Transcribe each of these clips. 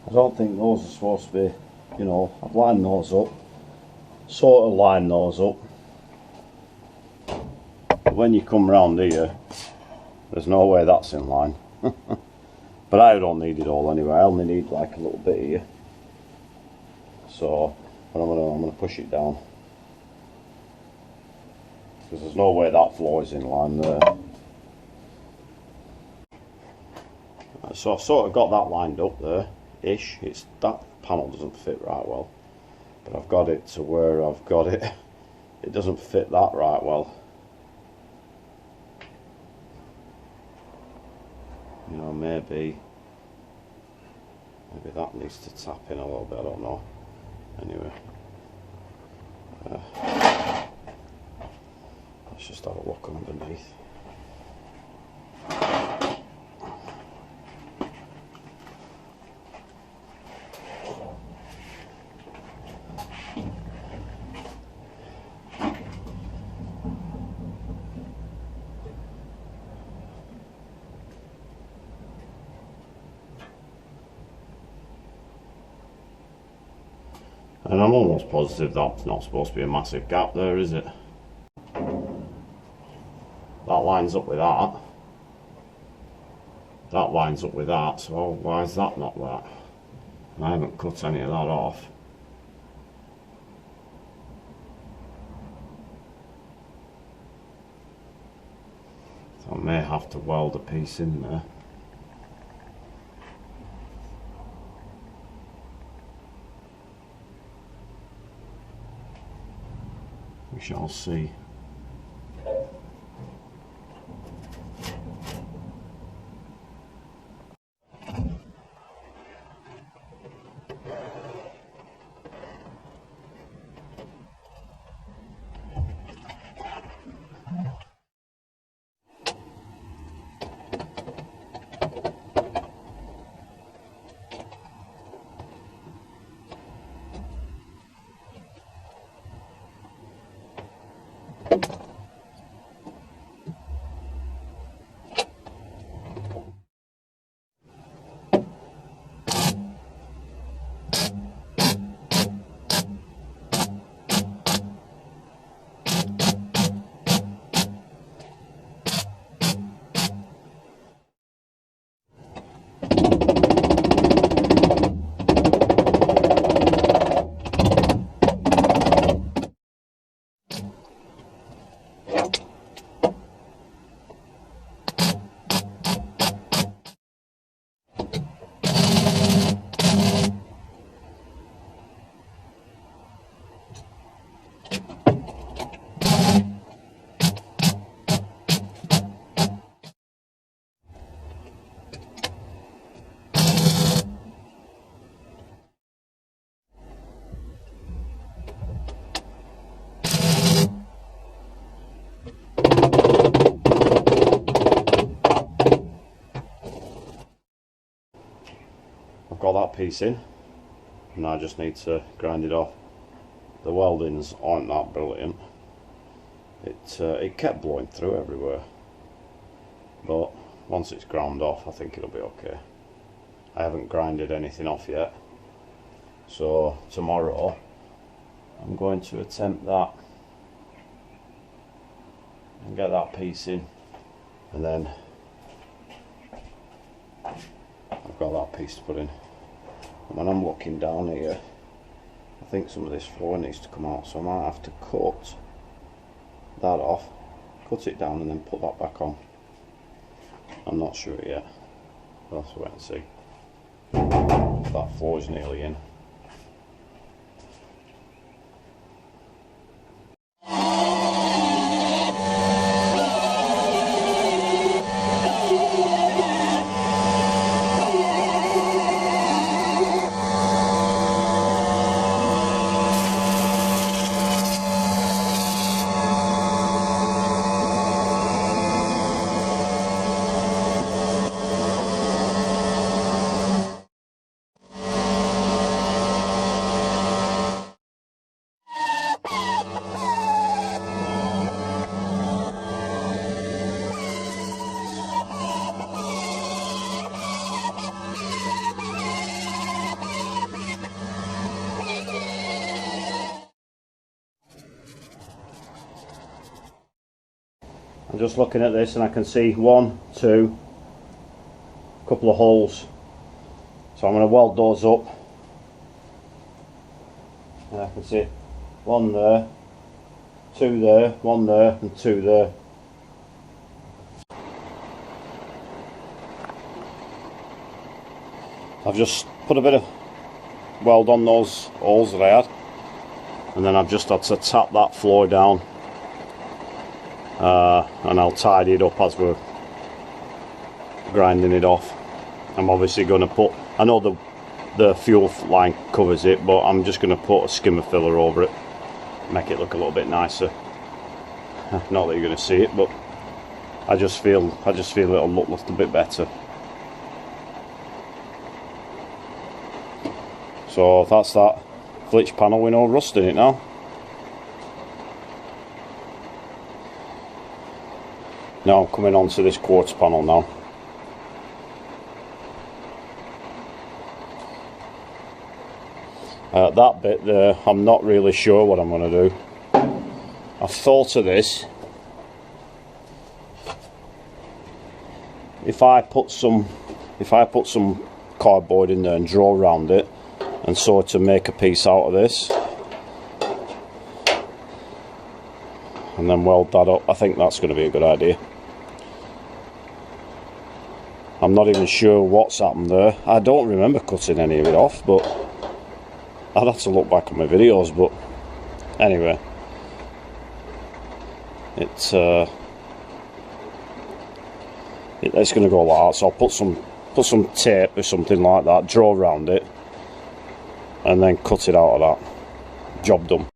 I don't think those are supposed to be, you know, I've lined those up, sort of lined those up, but when you come round here, there's no way that's in line. But I don't need it all anyway, I only need like a little bit here. So, but I'm gonna push it down, because there's no way that floor is in line there. So I've sort of got that lined up there. Ish. It's that panel doesn't fit right well, but I've got it to where I've got it. It doesn't fit that right well. You know, maybe that needs to tap in a little bit. I don't know. Anyway, let's just have a look underneath. And I'm almost positive that's not supposed to be a massive gap there, is it? That lines up with that. That lines up with that, so why is that not that? And I haven't cut any of that off. So I may have to weld a piece in there. We shall see. I've got that piece in, and I just need to grind it off. The weldings aren't that brilliant. It kept blowing through everywhere, but once it's ground off I think it'll be okay. I haven't grinded anything off yet, so tomorrow I'm going to attempt that and get that piece in, and then I've got that piece to put in. And when I'm looking down here, I think some of this floor needs to come out, so I might have to cut that off, cut it down and then put that back on. I'm not sure yet. We'll have to wait and see. That floor is nearly in. I'm just looking at this and I can see 1, 2, a couple of holes. So I'm going to weld those up. And I can see 1 there, 2 there, 1 there and 2 there. I've just put a bit of weld on those holes that I had. And then I've just had to tap that floor down. And I'll tidy it up as we're grinding it off. I'm obviously going to put, I know the fuel line covers it, but I'm just going to put a skimmer filler over it, make it look a little bit nicer. Not that you're going to see it, but I just feel it'll look a bit better. So that's that flitch panel with no rust in it now. Now I'm coming on to this quartz panel now. That bit there, I'm not really sure what I'm going to do. I've thought of this. If I put some cardboard in there and draw around it and sort of make a piece out of this and then weld that up, I think that's going to be a good idea. I'm not even sure what's happened there. I don't remember cutting any of it off, but I'd have to look back at my videos. But anyway, it's going to go like that. So I'll put some tape or something like that, draw around it, and then cut it out of that. Job done.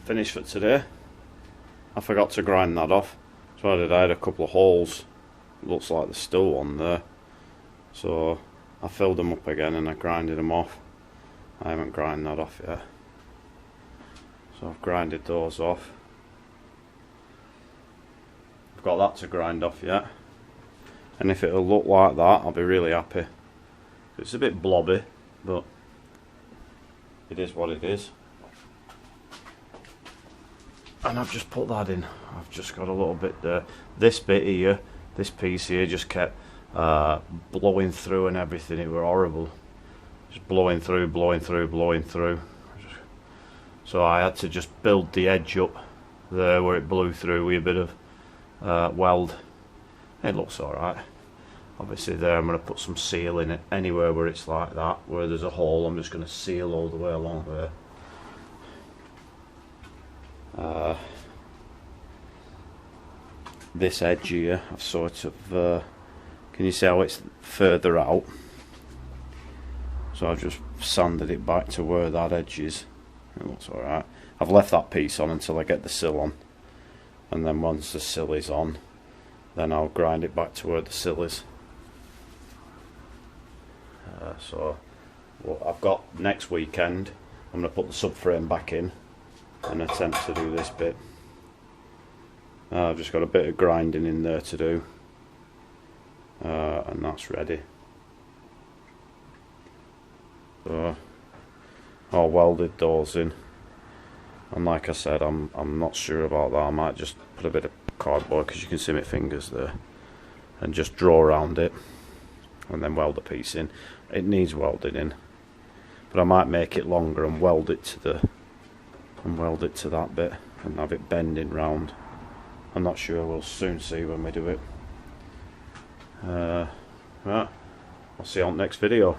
Finished for today. I forgot to grind that off, so I had a couple of holes. Looks like there's still one there, so I filled them up again and I grinded them off. I haven't grinded that off yet, so I've grinded those off. I've got that to grind off yet, and if it'll look like that, I'll be really happy. It's a bit blobby, but it is what it is. And I've just put that in. I've just got a little bit there. This bit here, this piece here just kept blowing through and everything. It were horrible. Just blowing through, blowing through, blowing through. So I had to just build the edge up there where it blew through with a bit of weld. It looks alright. Obviously there I'm going to put some seal in it. Anywhere where it's like that, where there's a hole, I'm just going to seal all the way along there. This edge here I've sort of Can you see how it's further out? So I've just sanded it back to where that edge is. It looks alright. I've left that piece on until I get the sill on, and then once the sill is on, then I'll grind it back to where the sill is. So what I've got next weekend, I'm going to put the subframe back in and attempt to do this bit. I've just got a bit of grinding in there to do, and that's ready. So I'll welded doors in, and like I said, I'm not sure about that. I might just put a bit of cardboard, because you can see my fingers there, and just draw around it and then weld the piece in. It needs welding in, but I might make it longer and weld it to that bit and have it bending round. I'm not sure, we'll soon see when we do it. Right, I'll see you on the next video.